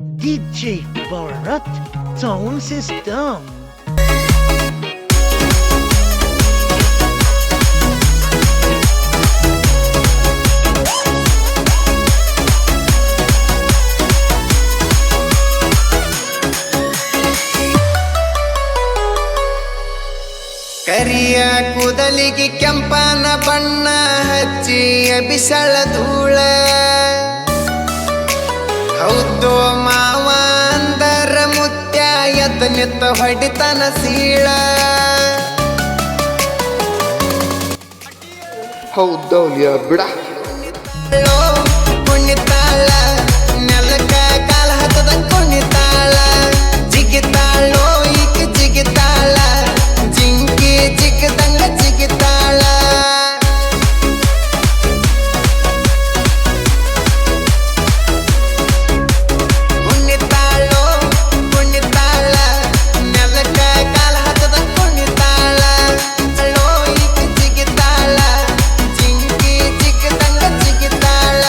DJ Bharat Sound System. ಕರಿಯ ಕೂದಲಿಗೆ ಕೆಂಪನ ಬಣ್ಣ ಹಚ್ಚಿ ಬಿಸಳ ಧೂಳ ಹೌದು ಮಾವ ಅಂದರ ಮುತ್ಯ ಎದ್ದ ನಿತ್ತ ಹೊಡಿತನ ಸೀಳ ಹೌದೌಲಿಯ ಬಿಡ ಕುಣಿತಾಳ ನೆಲಕ ಕಾಲ ಹತ್ತದಂಗ ಕುಣಿತಾಳ ಜಿಗಿತಾಳೋ ಈಕ ಜಿಗಿತಾಳ ಜಿಂಕಿ ಜಿಗದಂಗ ಜಿಗಿತಾಳ ಕುಣಿತಾಳೋ ಕುಣಿತಾಳ ನೆಲಕ ಕಾಲ ಹತ್ತದಂಗ ಕುಣಿತಾಳ ಅಳೋ ಈಕ ಜಿಗಿತಾಳ ಜಿಂಕಿ ಜಿಗದಂಗ ಜಿಗಿತಾಳ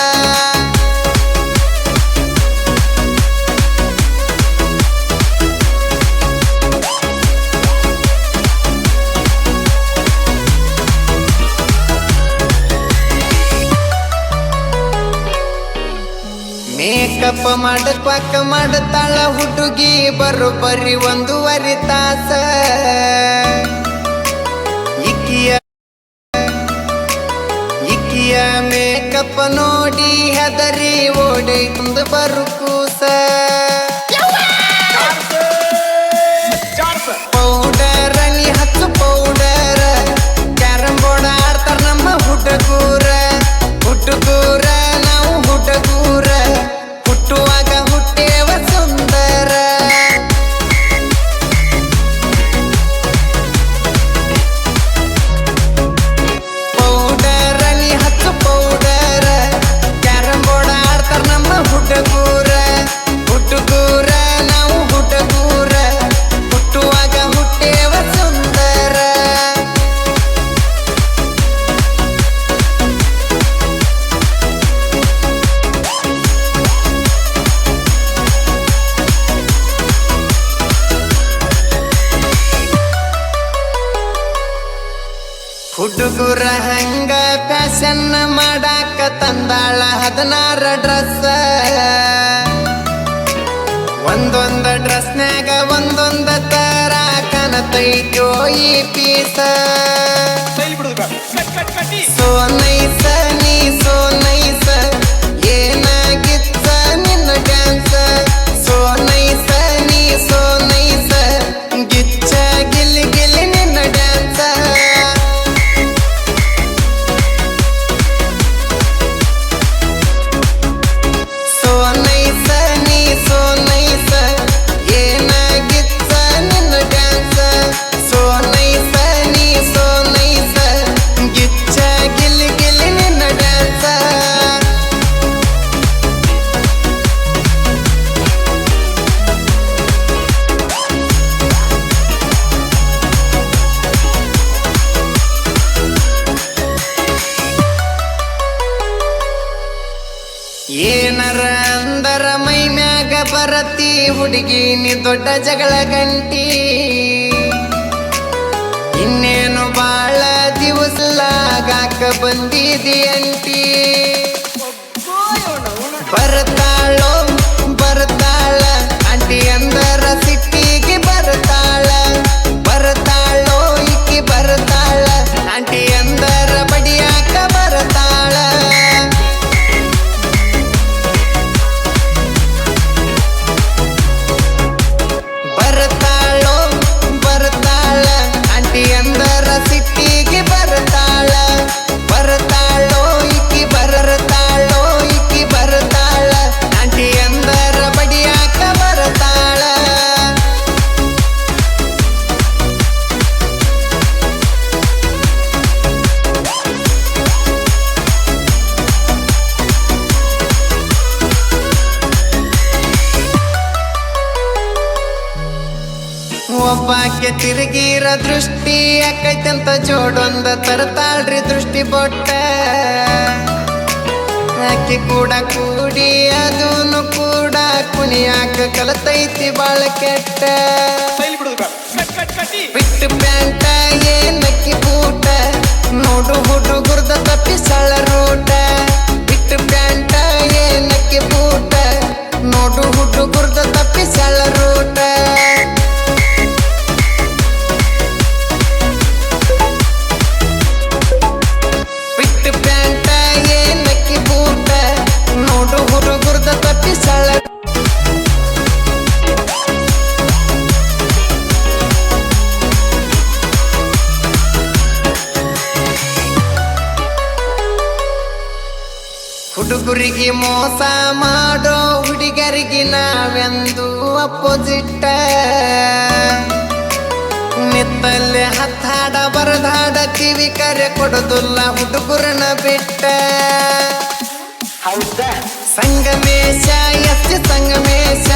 ಮೇಕಪ್ ಮಾಡಕ್ವಾಕ ಮಾಡತಾಳ ಹುಡುಗಿ ಬರೋಬ್ಬರಿ 1.5 ತಾಸ ಇಕ್ಕಿಯ ಮೇಕಪ್ ನೋಡಿ ಹೆದರಿ ಓಡಿ ಕುಂದು ಬರು ಕೂಸ ಪೌಡರ್ ನೀ ಹಚ್ಚು ಪೌಡರ್ ಕ್ಯಾರಂ ಬೋರ್ಡ್ ಆಡ್ತಾರ ನಮ್ಮ ಹುಡುಗೂರ ನಾವು ಹುಡುಗೂರ ಹುಟ್ಟುವಾಗ ಹುಟ್ಟೇವ ಸುಂದರ ಪೌಡರ್ ನೀ ಹಚ್ಚು ಪೌಡರ್ ಕ್ಯಾರಂ ಬೋರ್ಡ್ ಆಡ್ತಾರ ನಮ್ಮ ಹುಡುಗೂರ ನಾವು ಹುಡುಗೂರ ಹುಟ್ಟುವಾಗ ಹುಟ್ಟೇವ ಸುಂದರ ಹುಡುಗುರ ಹಂಗ ಫ್ಯಾಷನ್ ಮಾಡಾಕ ತಂದಾಳ 16 ಡ್ರೆಸ್ ಒಂದೊಂದ ಡ್ರೆಸ್ನ್ಯಾಗ ಒಂದೊಂದ ತರ ಕಾಣತೈತೋ ಈ ಪೀಸ ಸೋ ನೈಸ ನೀ ಸೋ ನೈಸ ಏನಾಗಿತ್ತ ನಿನ್ನ ಡ್ಯಾನ್ಸ್ ಸೋ ನೈಸ ನೀ ಸೋ ನೈಸ ಗಿಚ್ಚ ಗಿಲ್ಲಿ ಗಿಲ್ಲಿ ನಿನ್ನ ಡ್ಯಾನ್ಸ್ ಸೋ ನೈಸ ನೀ ಸೋ ನೈಸ ಏನಾಗಿತ್ತ ನಿನ್ನ ಡ್ಯಾನ್ಸ್ ಸೋ ನೈಸ ನೀ ಸೋ ನೈಸ ಗಿಚ್ಚ ಗಿಲ್ಲಿ ಗಿಲ್ಲಿ ನಿನ್ನ ಡ್ಯಾನ್ಸ್ ಏನರ ಅಂದರ ಮೈ ಮ್ಯಾಗ ಬರತಿ ಹುಡುಗಿ ನೀ ದೊಡ್ಡ ಜಗಳ ಗಂಟಿ ಇನ್ನೇನು ಬಾಳ ದಿವಸಲಾಗಾಕ ಬಂದಿದಿ ಅಂಟಿ ಬರ್ತಾಳೋ ಬರ್ತಾಳ ಅಂಟಿ ಅಂದರ ಸಿಟ್ಟಿಗೆ ಬರ್ತಾಳ ಬರ್ತಾಳೋ ಇಕ್ಕಿ ಬರ್ತಾಳ ಅಂಟಿ ಅಂದರ ಬಡಿಯಾಕ ಬರ್ತಾಳ ಬರ್ತಾಳೋ ಬರ್ತಾಳ ಅಂಟಿ ಅಂದರ ಸಿಟ್ಟಿಗೆ ಬರ್ತಾಳ ಬರ್ತಾಳೋ ಇಕ್ಕಿ ಬರ್ತಾಳೋ ಇಕ್ಕಿ ಬರ್ತಾಳ ಅಂಟಿ ಅಂದರ ಬಡಿಯಾಕ ಬರ್ತಾಳ ಒಬ್ಬಾಕೆ ತಿರುಗಿರ ದೃಷ್ಟಿ ಯಾಕೈತಂತ ಜೋಡೊಂದ ತರತಾಳ್ರಿ ದೃಷ್ಟಿ ಬೊಟ್ಟ ಆಕಿ ಕೂಡ ಕೂಡಿ ಅದೂನು ಕೂಡ ಕುಣಿಯಾಕ ಕಲತೈತಿ ಬಾಳ ಕೆಟ್ಟ ಬಿಟ್ಟು ಪ್ಯಾಂಟ ಏನಕ್ಕಿ ಬೂಟ ನೋಡು ಹುಡುಗುರ್ದ ತಪ್ಪಿಸಳ ರೂಟ ಬಿಟ್ಟು ಪ್ಯಾಂಟ ಏನಕ್ಕಿ ಬೂಟ ನೋಡು ಹುಡುಗುರ್ದ ತಪ್ಪಿಸಳ ರೂಟ ಬಿಟ್ಟು ಪ್ಯಾಂಟ ಏನಕ್ಕಿ ಬೂಟ ನೋಡು ಹುಡುಗುರ್ದ ತಪ್ಪಿಸಳ ಹುಡುಗರಿಗೆ ಮೋಸ ಮಾಡೋ ಹುಡುಗರಿಗೆ ನಾವೆಂದು ಅಪೋಸಿಟ್ ನಿತ್ತಲ್ಲೇ ಹತ್ತಾಡ ಬರದಾಡ ಕಿವಿ ಕರೆ ಕೊಡೋದಿಲ್ಲ ಹುಡುಗರನ್ನ ಬಿಟ್ಟ ಸಂಗಮೇಶ ಎಸ್ ಸಂಗಮೇಶ